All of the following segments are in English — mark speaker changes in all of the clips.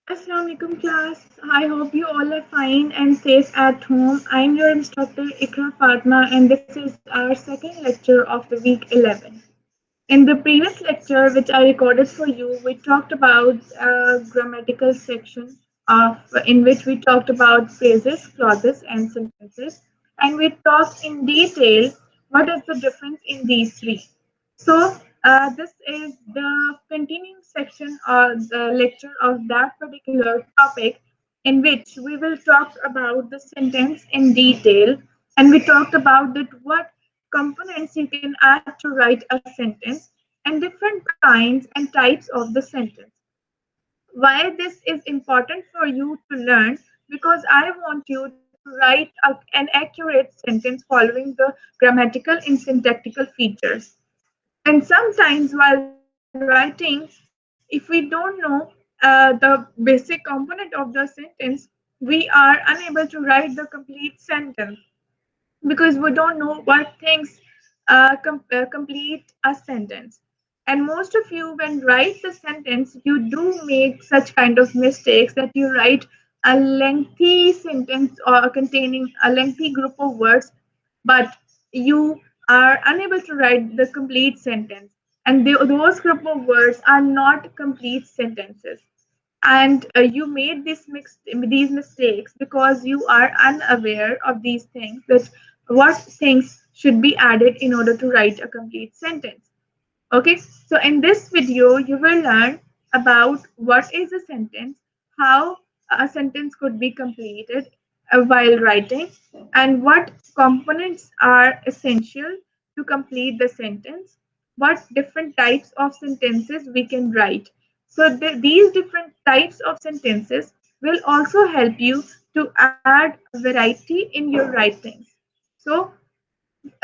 Speaker 1: Assalamu alaikum class. I hope you all are fine and safe at home. I'm your instructor Iqra Fatima and this is our second lecture of the week 11. In the previous lecture which I recorded for you, we talked about a grammatical section of in which we talked about phrases, clauses and sentences and we talked in detail what is the difference in these three. So, this is the continuing section of the lecture of that particular topic, in which we will talk about the sentence in detail, and we talked about that what components you can add to write a sentence, and different kinds and types of the sentence. Why this is important for you to learn? Because I want you to write an accurate sentence following the grammatical and syntactical features. And sometimes while writing, if we don't know the basic component of the sentence, we are unable to write the complete sentence because we don't know what things complete a sentence. And most of you, when write the sentence, you do make such kind of mistakes that you write a lengthy sentence or containing a lengthy group of words, but you are unable to write the complete sentence. And those group of words are not complete sentences and you made these mistakes because you are unaware of these things that what things should be added in order to write a complete sentence. Okay, so in this video you will learn about what is a sentence, how a sentence could be completed while writing, and what components are essential to complete the sentence, what different types of sentences we can write. So these different types of sentences will also help you to add variety in your writings. So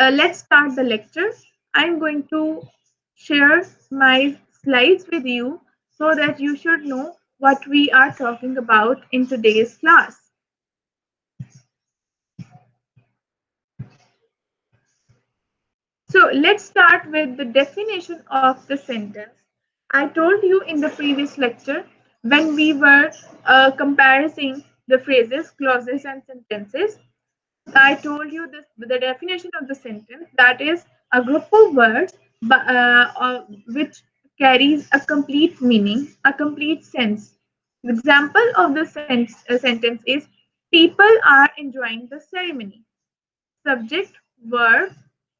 Speaker 1: let's start the lecture. I'm going to share my slides with you so that you should know what we are talking about in today's class. So let's start with the definition of the sentence. I told you in the previous lecture when we were comparing the phrases, clauses, and sentences. I told you this the definition of the sentence, that is a group of words which carries a complete meaning, a complete sense. The example of the sentence is people are enjoying the ceremony. Subject, verb,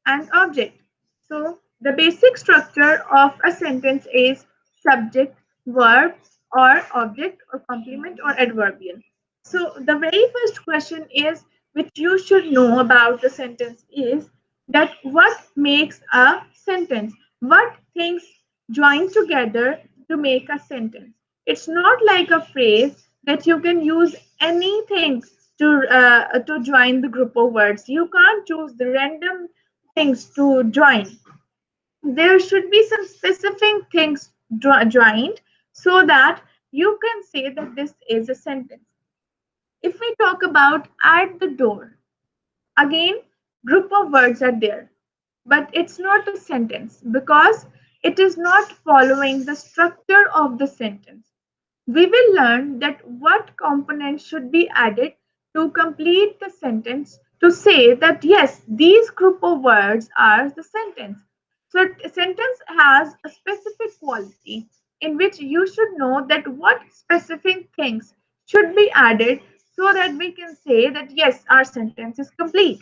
Speaker 1: and object. So the basic structure of a sentence is subject, verb, or object, or complement, or adverbial. So the very first question is, which you should know about the sentence is that what makes a sentence? What things join together to make a sentence? It's not like a phrase that you can use anything to join the group of words. You can't choose the random things to join. There should be some specific things joined so that you can say that this is a sentence. If we talk about at the door, again, group of words are there, but it's not a sentence because it is not following the structure of the sentence. We will learn that what components should be added to complete the sentence to say that yes, these group of words are the sentence. So a sentence has a specific quality in which you should know that what specific things should be added so that we can say that yes, our sentence is complete.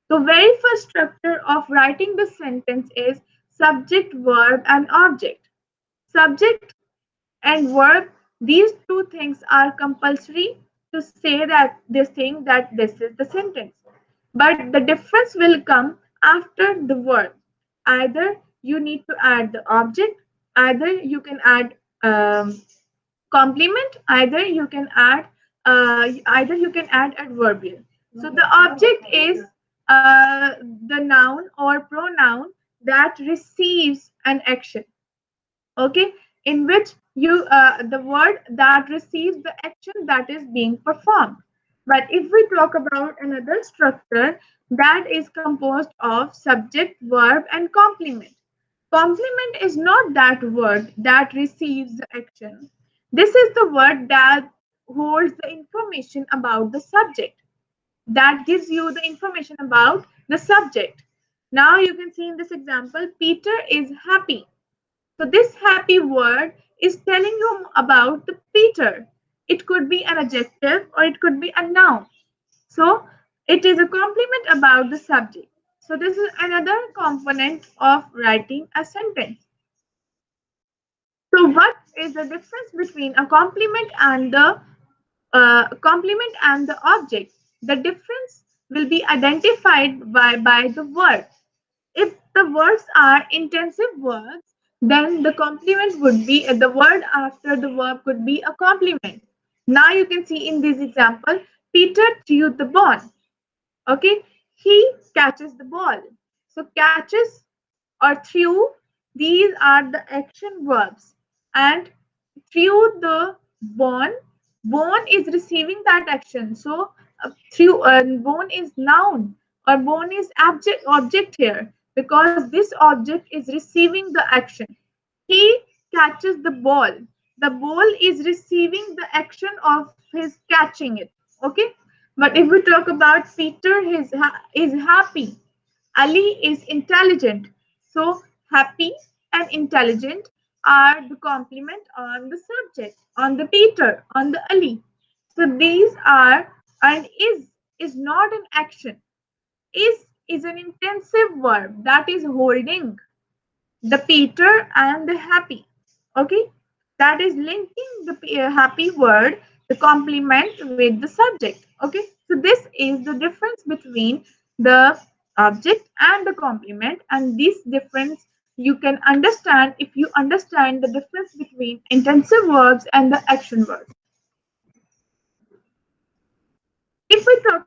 Speaker 1: The very first structure of writing the sentence is subject, verb, and object. Subject and verb, these two things are compulsory to say that this thing that this is the sentence. But the difference will come after the verb. Either you need to add the object, either you can add complement, either you can add adverbial. So the object is the noun or pronoun that receives an action, okay, in which you the word that receives the action that is being performed. But if we talk about another structure, that is composed of subject, verb, and complement. Complement is not that word that receives the action. This is the word that holds the information about the subject, that gives you the information about the subject. Now you can see in this example, Peter is happy. So this happy word is telling you about the Peter. It could be an adjective or it could be a noun. So it is a compliment about the subject. So this is another component of writing a sentence. So what is the difference between a complement and the object? The difference will be identified by the word. If the words are intensive words, then the complement would be the word after the verb could be a complement. Now you can see in this example, Peter threw the ball. Okay, he catches the ball. So catches or threw, these are the action verbs. And through the born, born is receiving that action. So through born is noun or born is object here, because this object is receiving the action. He catches the ball. The ball is receiving the action of his catching it. Okay, but if we talk about Peter, is happy. Ali is intelligent. So happy and intelligent are the complement on the subject, on the Peter, on the Ali. So these are, and is not an action. Is an intensive verb that is holding the Peter and the happy. Okay, that is linking the happy word, the complement with the subject. Okay, so this is the difference between the object and the complement, and this difference you can understand if you understand the difference between intensive verbs and the action verbs. If we talk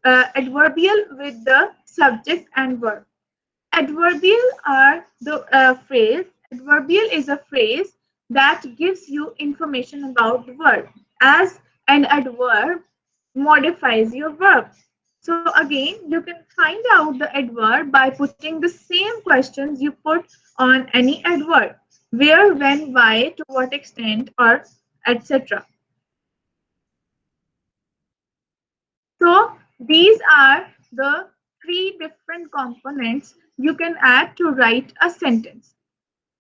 Speaker 1: about adverbial with the subject and verb. Adverbial are the phrase. Adverbial is a phrase that gives you information about the verb, as an adverb modifies your verb. So again, you can find out the adverb by putting the same questions you put on any adverb: where, when, why, to what extent, or etc. So these are the three different components you can add to write a sentence: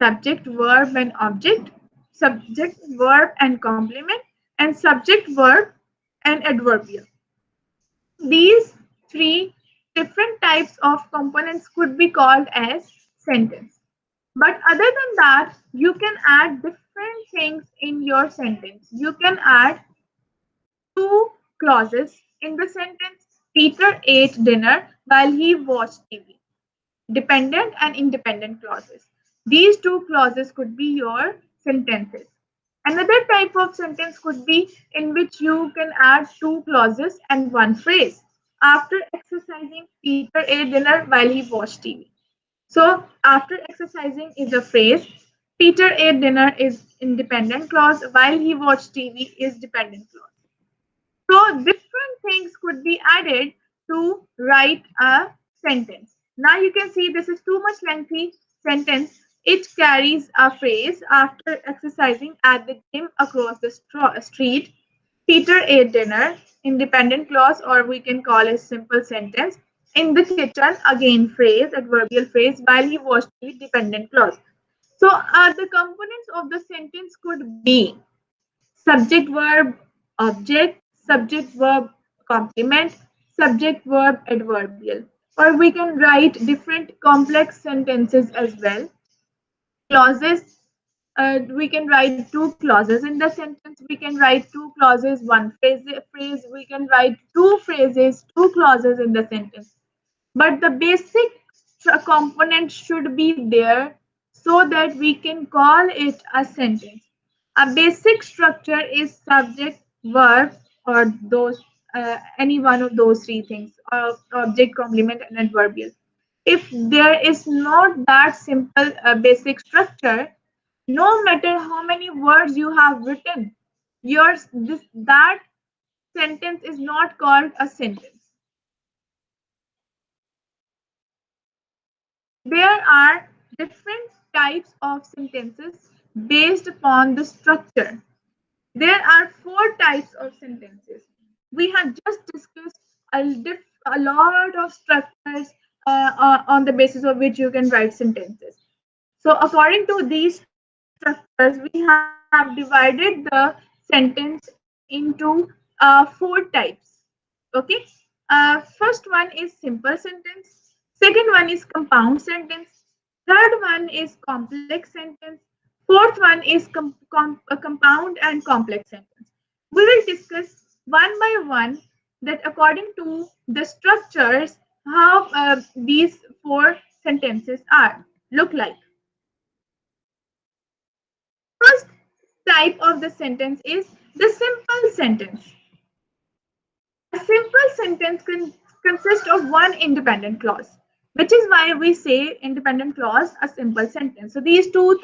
Speaker 1: subject, verb, and object, subject, verb, and complement, and subject, verb, and adverbial. These three different types of components could be called as sentence. But other than that, you can add different things in your sentence. You can add two clauses in the sentence. Peter ate dinner while he watched TV. Dependent and independent clauses. These two clauses could be your sentences. Another type of sentence could be in which you can add two clauses and one phrase. After exercising, Peter ate dinner while he watched TV. So, after exercising is a phrase. Peter ate dinner is independent clause, while he watched TV is dependent clause. So different things could be added to write a sentence. Now you can see this is too much lengthy sentence. It carries a phrase: after exercising at the gym across the street, Peter ate dinner, independent clause, or we can call it simple sentence. In the kitchen, again phrase, adverbial phrase, while he watched the dependent clause. So the components of the sentence could be subject verb object, subject verb complement, subject verb adverbial. Or we can write different complex sentences as well. Clauses, we can write two clauses in the sentence. We can write two clauses, one phrase. We can write two phrases, two clauses in the sentence. But the basic component should be there so that we can call it a sentence. A basic structure is subject, verb, or those any one of those three things: object, complement, and adverbial. If there is not that simple basic structure, no matter how many words you have written, that sentence is not called a sentence. There are different types of sentences based upon the structure. There are four types of sentences. We have just discussed a lot of structures on the basis of which you can write sentences. So, according to these structures, we have divided the sentence into four types. Okay. First one is simple sentence. Second one is compound sentence. Third one is complex sentence. Fourth one is compound and complex sentence. We will discuss one by one that according to the structures how these four sentences are look like. First type of the sentence is the simple sentence. A simple sentence can consist of one independent clause, which is why we say independent clause, a simple sentence. So these two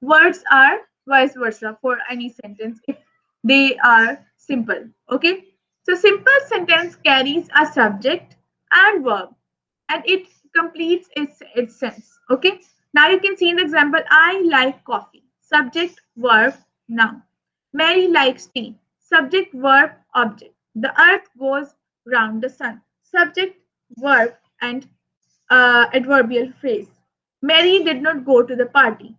Speaker 1: words are vice versa for any sentence if they are simple. Okay. So simple sentence carries a subject and verb, and it completes its sense. Okay. Now you can see in the example, I like coffee. Subject, verb, noun. Mary likes tea. Subject, verb, object. The earth goes round the sun. Subject, verb, and adverbial phrase. Mary did not go to the party.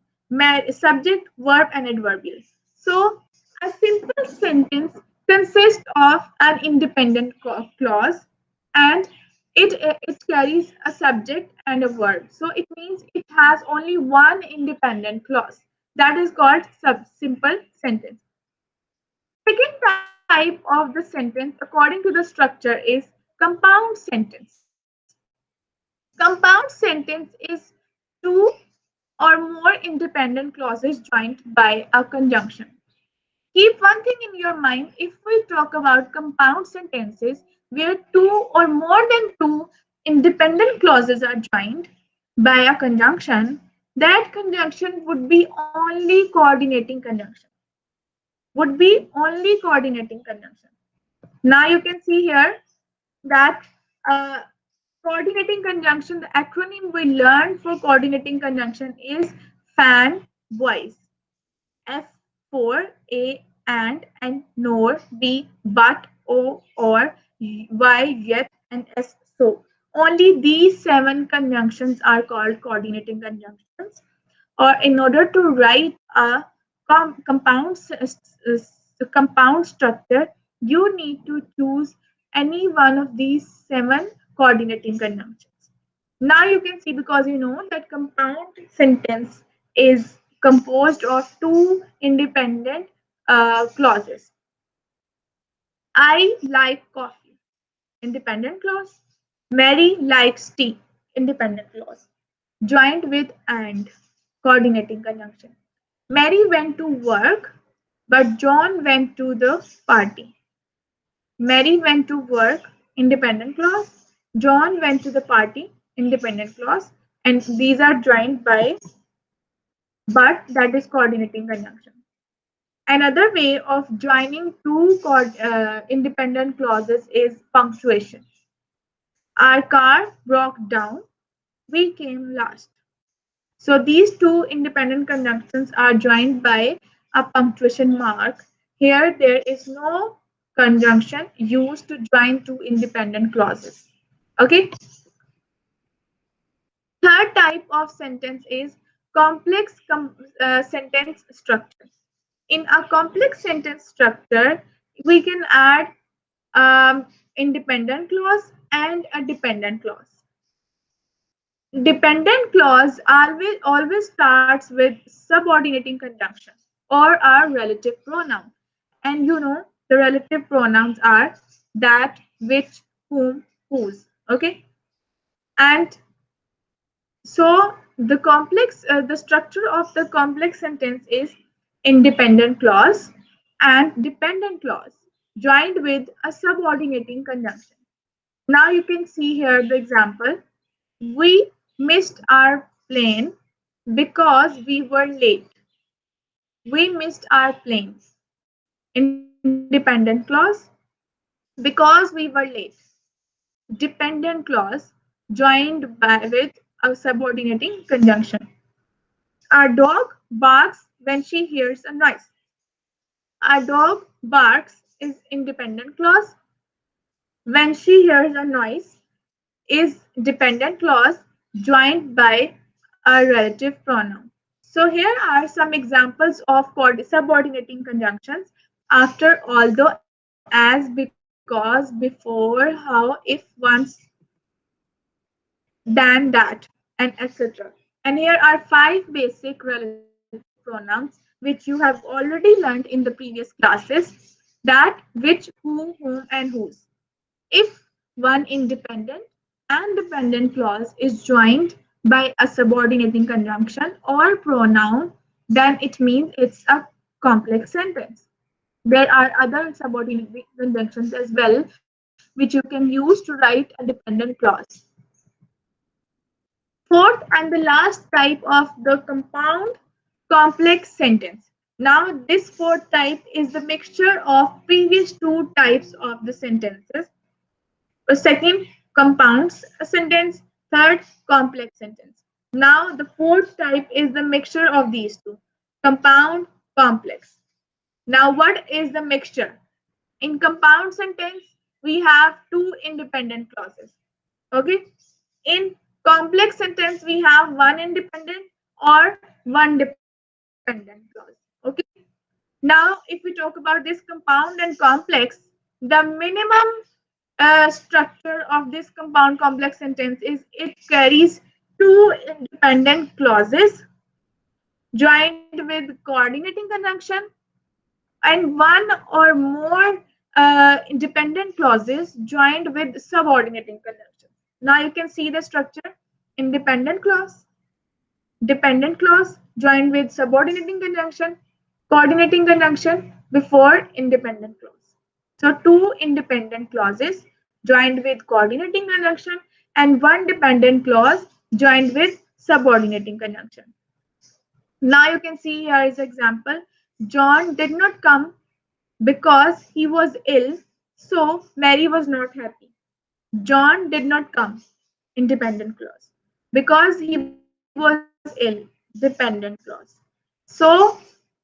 Speaker 1: Subject, verb, and adverbial. So, a simple sentence consists of an independent clause, and it carries a subject and a verb. So, it means it has only one independent clause. That is called simple sentence. Second type of the sentence, according to the structure, is compound sentence. Compound sentence is two or more independent clauses joined by a conjunction. Keep one thing in your mind, if we talk about compound sentences where two or more than two independent clauses are joined by a conjunction, that conjunction would be only coordinating conjunction. Would be only coordinating conjunction. Now you can see here that uh, coordinating conjunction, the acronym we learned for coordinating conjunction is FAN voice. F for A and nor, B but, O or, Y yet, and S so. Only these seven conjunctions are called coordinating conjunctions. Or in order to write a compound structure, you need to choose any one of these seven coordinating conjunctions. Now you can see, because you know that compound sentence is composed of two independent clauses. I like coffee, independent clause. Mary likes tea, independent clause. Joined with and, coordinating conjunction. Mary went to work, but John went to the party. Mary went to work, independent clause. John went to the party, independent clause. And these are joined by but, that is coordinating conjunction. Another way of joining two independent clauses is punctuation. Our car broke down. We came last. So these two independent conjunctions are joined by a punctuation mark. Here there is no conjunction used to join two independent clauses. Okay. Third type of sentence is complex sentence structure. In a complex sentence structure, we can add independent clause and a dependent clause. Dependent clause always starts with subordinating conjunction or a relative pronoun. And you know the relative pronouns are that, which, whom, whose. Okay. And so the structure of the complex sentence is independent clause and dependent clause joined with a subordinating conjunction. Now you can see here the example. We missed our plane because we were late. We missed our plane. Independent clause, because we were late. Dependent clause joined with a subordinating conjunction. A dog barks when she hears a noise. A dog barks is independent clause. When she hears a noise is dependent clause joined by a relative pronoun. So here are some examples of subordinating conjunctions after, although, as, because, before, how, if, once, than, that, and etc. And here are 5 basic relative pronouns which you have already learned in the previous classes: that, which, who, whom, and whose. If one independent and dependent clause is joined by a subordinating conjunction or pronoun, then it means it's a complex sentence. There are other subordinating conjunctions as well, which you can use to write a dependent clause. Fourth and the last type of the compound complex sentence. Now, this fourth type is the mixture of previous two types of the sentences. Second, compound sentence. Third, complex sentence. Now, the fourth type is the mixture of these two, compound, complex. Now, what is the mixture? In compound sentence, we have two independent clauses. Okay. In complex sentence, we have one independent or one dependent clause. Okay. Now, if we talk about this compound and complex, the minimum structure of this compound complex sentence is it carries two independent clauses joined with coordinating conjunction and one or more independent clauses joined with subordinating conjunction. Now you can see the structure: independent clause, dependent clause joined with subordinating conjunction, coordinating conjunction before independent clause. So two independent clauses joined with coordinating conjunction and one dependent clause joined with subordinating conjunction. Now you can see here is example. John did not come because he was ill, so Mary was not happy. John did not come, independent clause. Because he was ill, dependent clause. So,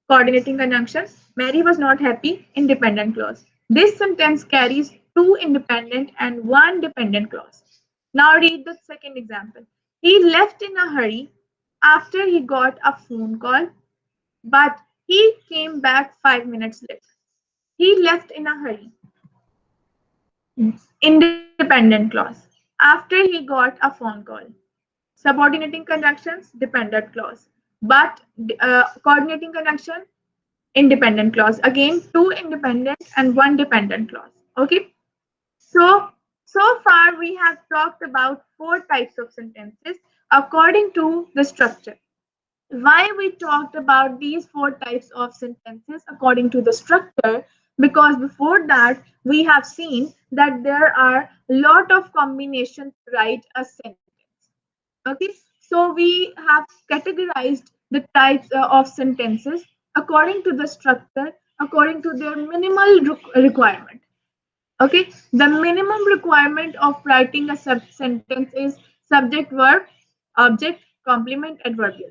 Speaker 1: coordinating conjunction, Mary was not happy, independent clause. This sentence carries two independent and one dependent clause. Now read the second example. He left in a hurry after he got a phone call, but he came back 5 minutes late. He left in a hurry. Independent clause. After he got a phone call. Subordinating conjunctions, dependent clause. But coordinating conjunction, independent clause. Again, two independent and one dependent clause. Okay. So far we have talked about 4 types of sentences according to the structure. Why we talked about these 4 types of sentences according to the structure? Because before that we have seen that there are a lot of combinations to write a sentence. Okay, so we have categorized the types of sentences according to the structure, according to their minimal requirement. Okay, the minimum requirement of writing a sentence is subject, verb, object, complement, adverbial.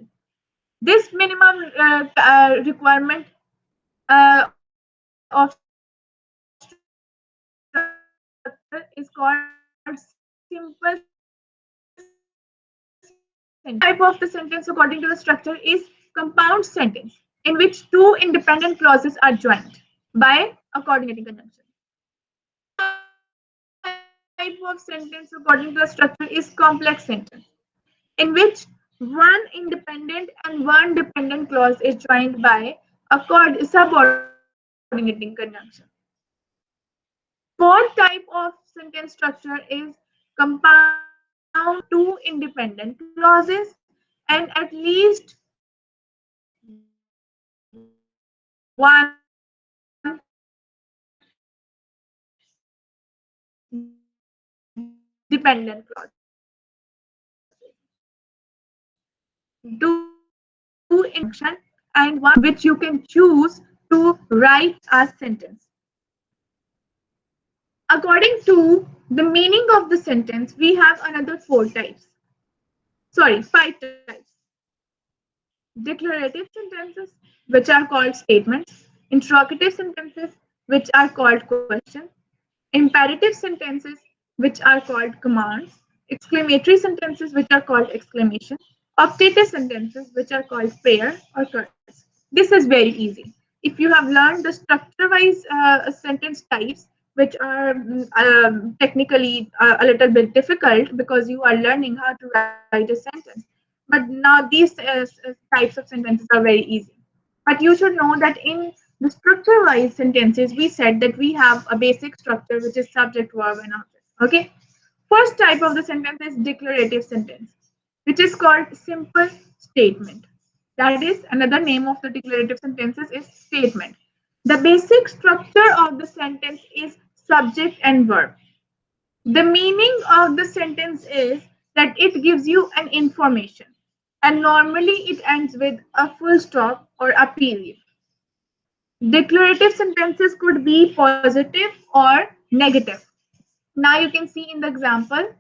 Speaker 1: This minimum requirement of structure is called simple sentence. Second type of the sentence according to the structure is compound sentence. In which two independent clauses are joined by a coordinating conjunction. Third type of sentence according to the structure is complex sentence, in which one independent and one dependent clause is joined by a subordinating conjunction. Fourth type of sentence structure is compound sentence with two independent clauses and at least two independent and one which you can choose to write a sentence. According to the meaning of the sentence, we have another 4 types. Sorry, 5 types. declarative sentences, which are called statements, interrogative sentences, which are called questions, imperative sentences, which are called commands, exclamatory sentences, which are called exclamation, optative sentences, which are called prayer or curse. This is very easy. If you have learned the structure-wise sentence types, which are technically a little bit difficult because you are learning how to write a sentence, but now these types of sentences are very easy. But you should know that in the structure-wise sentences, we said that we have a basic structure which is subject, verb, and object. Okay. First type of the sentence is declarative sentence, which is called simple statement. That is, another name of the declarative sentences is statement. The basic structure of the sentence is subject and verb. The meaning of the sentence is that it gives you an information, and normally it ends with a full stop or a period. Declarative sentences could be positive or negative. Now you can see in the example,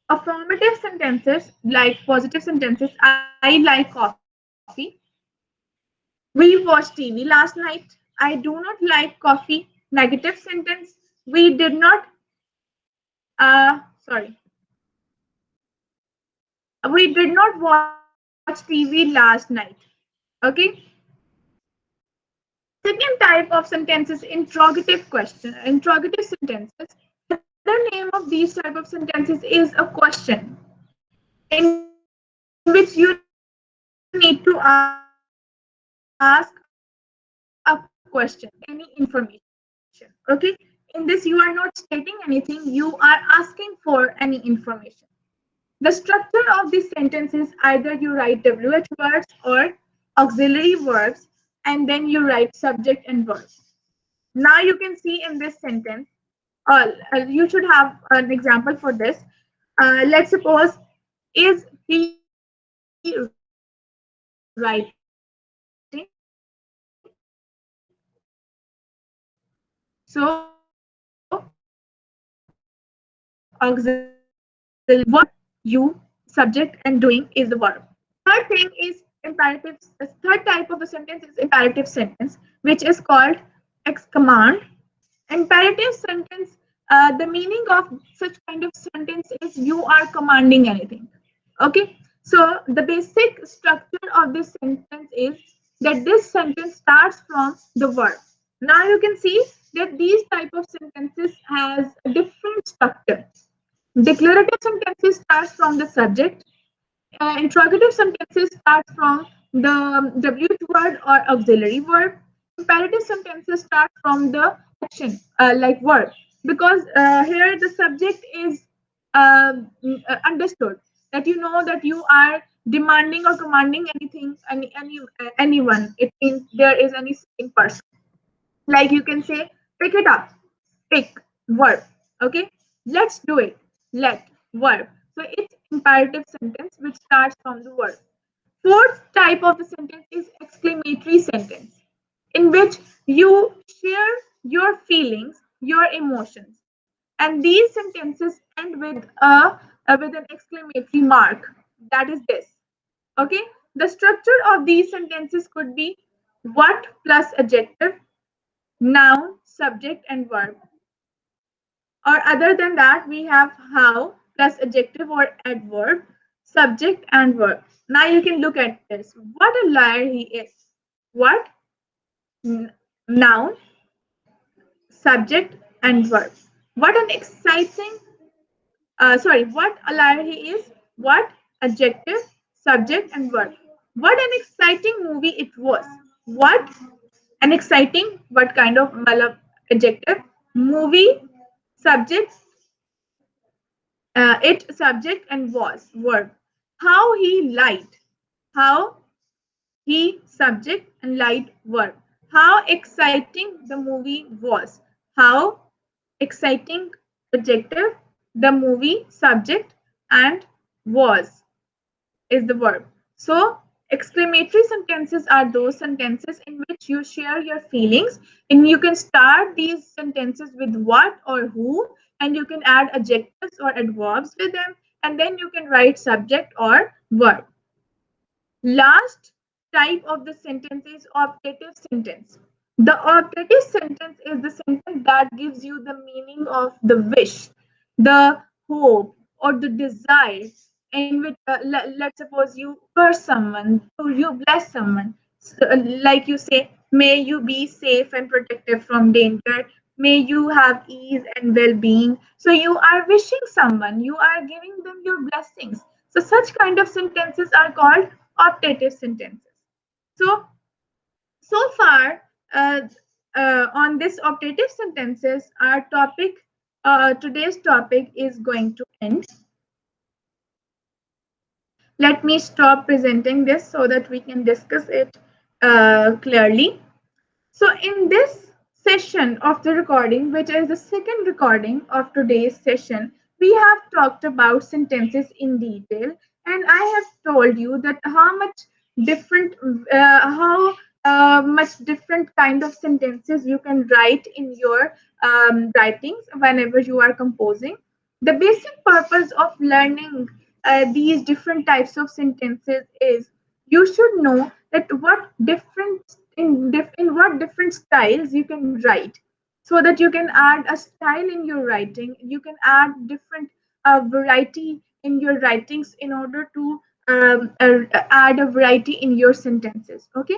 Speaker 1: affirmative sentences like positive sentences, I like coffee. We watched TV last night. I do not like coffee. Negative sentence, we did not, sorry, we did not watch TV last night. Okay. Second type of sentence is interrogative question, interrogative sentences. Another name of these type of sentences is a question, in which you need to ask a question, any information. Okay, in this you are not stating anything, you are asking for any information. The structure of this sentence is either you write WH words or auxiliary verbs and then you write subject and verb. Now you can see in this sentence, you should have an example for this. Let's suppose, is he writing so auxiliary verb, you subject and doing is the verb. Third thing is imperative. Third type of the sentence is imperative sentence, which is called command. Imperative sentence, the meaning of such kind of sentence is you are commanding anything. Okay, so the basic structure of this sentence is that this sentence starts from the verb. Now you can see that these type of sentences has a different structure. Declarative sentences starts from the subject. Interrogative sentences start from the WH word or auxiliary verb. Imperative sentences start from the action, like verb, because here the subject is understood, that you know that you are demanding or commanding anything, anyone. It means there is any second person. Like you can say, pick it up, pick, verb. Okay, let's do it, let, verb. So it's imperative sentence which starts from the verb. Fourth type of the sentence is exclamatory sentence, in which you share your feelings, your emotions, and these sentences end with an exclamatory mark. That is this. Okay, the structure of these sentences could be what plus adjective, noun, subject, and verb. Or other than that, we have how plus adjective or adverb, subject, and verb. Now you can look at this. What a liar he is. What? Noun, subject, and verb. What an exciting, what a liar he is. What? Adjective, subject, and verb. What an exciting movie it was. What? An exciting, what kind of adjective? Movie, subject, it subject and was verb. How he lied. How he subject and lied verb. How exciting the movie was. How exciting adjective, the movie subject, and was is the verb. So exclamatory sentences are those sentences in which you share your feelings, and you can start these sentences with what or who, and you can add adjectives or adverbs with them, and then you can write subject or verb. Last type of the sentence is optative sentence. The optative sentence is the sentence that gives you the meaning of the wish, the hope, or the desire. In which, let's suppose you curse someone, or you bless someone. So, like you say, may you be safe and protected from danger. May you have ease and well-being. So you are wishing someone, you are giving them your blessings. So such kind of sentences are called optative sentences. So, so far, uh, on this optative sentences, our topic, today's topic is going to end. Let me stop presenting this so that we can discuss it clearly. So, in this session of the recording, which is the second recording of today's session, we have talked about sentences in detail, and I have told you that different, how much different kind of sentences you can write in your writings whenever you are composing. The basic purpose of learning these different types of sentences is you should know that what different in what different styles you can write, so that you can add a style in your writing, you can add different variety in your writings in order to add a variety in your sentences. Okay,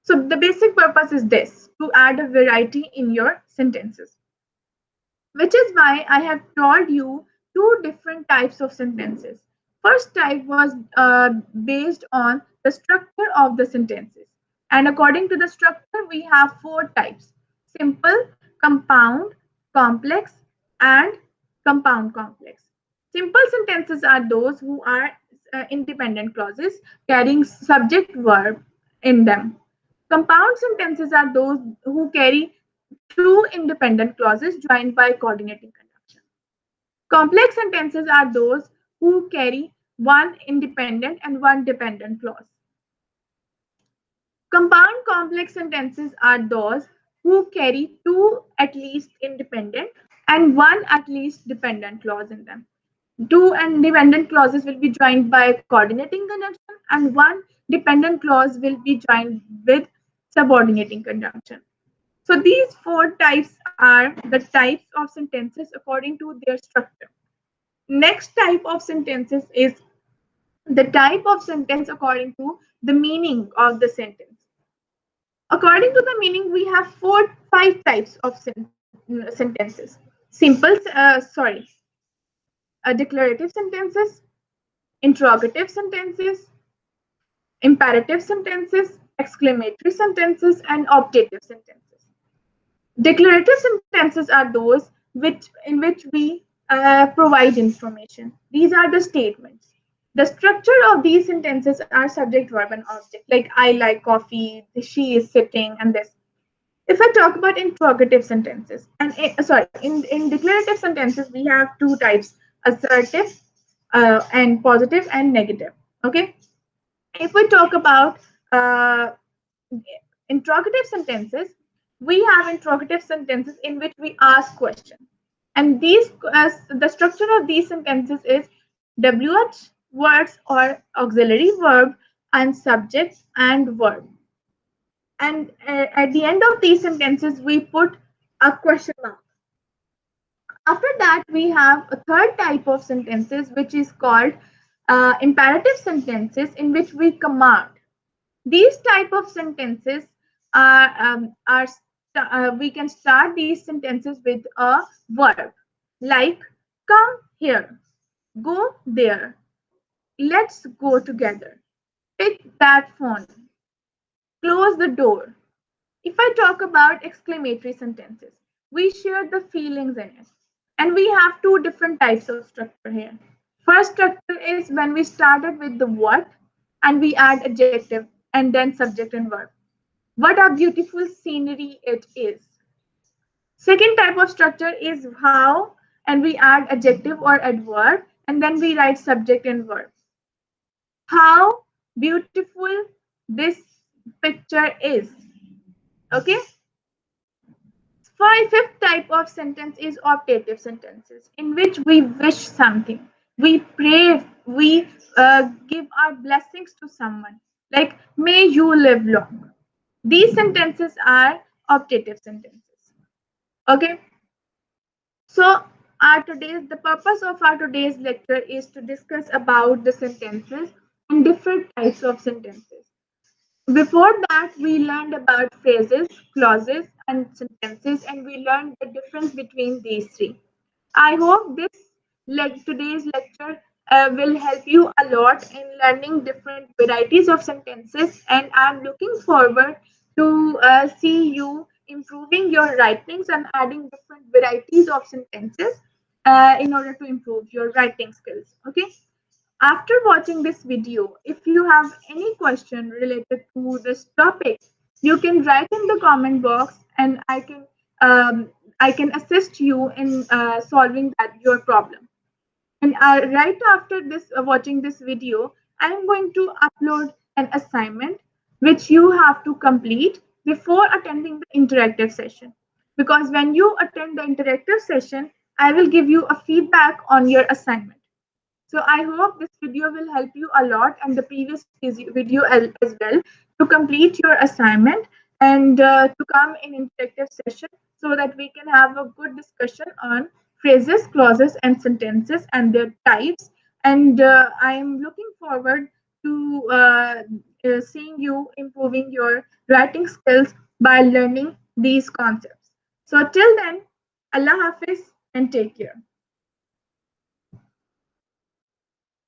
Speaker 1: so the basic purpose is this, to add a variety in your sentences, which is why I have told you two different types of sentences. First type was based on the structure of the sentences. And according to the structure, we have four types: simple, compound, complex, and compound complex. Simple sentences are those who are independent clauses carrying subject verb in them. Compound sentences are those who carry two independent clauses joined by coordinating conjunction. Complex sentences are those who carry one independent and one dependent clause. Compound complex sentences are those who carry two at least independent and one at least dependent clause in them. Two independent clauses will be joined by coordinating conjunction, and one dependent clause will be joined with subordinating conjunction. So these four types are the types of sentences according to their structure. Next type of sentences is the type of sentence according to the meaning of the sentence. According to the meaning, we have five types of sentences. Simple, declarative sentences, interrogative sentences, imperative sentences, exclamatory sentences, and optative sentences. Declarative sentences are those in which we provide information. These are the statements. The structure of these sentences are subject, verb, and object, like I like coffee, she is sitting, and this. If I talk about interrogative sentences, and in declarative sentences, we have two types: assertive and positive and negative. Okay. If we talk about uh, interrogative sentences, we have interrogative sentences in which we ask questions. And the structure of these sentences is WH words or auxiliary verb and subject and verb. And at the end of these sentences, we put a question mark. After that, we have a third type of sentences, which is called imperative sentences, in which we command. These type of sentences we can start these sentences with a verb, like come here, go there, let's go together, pick that phone, close the door. If I talk about exclamatory sentences, we share the feelings in it. And we have two different types of structure here. First structure is when we started with the what and we add adjective and then subject and verb. What a beautiful scenery it is. Second type of structure is how, and we add adjective or adverb, and then we write subject and verb. How beautiful this picture is. Okay. Fifth type of sentence is optative sentences, in which we wish something, we pray, we give our blessings to someone. like may you live long. These sentences are optative sentences. Okay, so the purpose of our today's lecture is to discuss about the sentences and different types of sentences. Before that, we learned about phrases, clauses, and sentences, and we learned the difference between these three. I hope today's lecture will help you a lot in learning different varieties of sentences, and I'm looking forward to see you improving your writings and adding different varieties of sentences in order to improve your writing skills. Okay. After watching this video, if you have any question related to this topic, you can write in the comment box, and um, I can assist you in solving that your problem. And right after this watching this video, I am going to upload an assignment which you have to complete before attending the interactive session. Because when you attend the interactive session, I will give you a feedback on your assignment. So I hope this video will help you a lot, and the previous video as well, to complete your assignment and to come in interactive session so that we can have a good discussion on phrases, clauses, and sentences and their types. And I am looking forward to seeing you improving your writing skills by learning these concepts. So till then, Allah Hafiz and take care.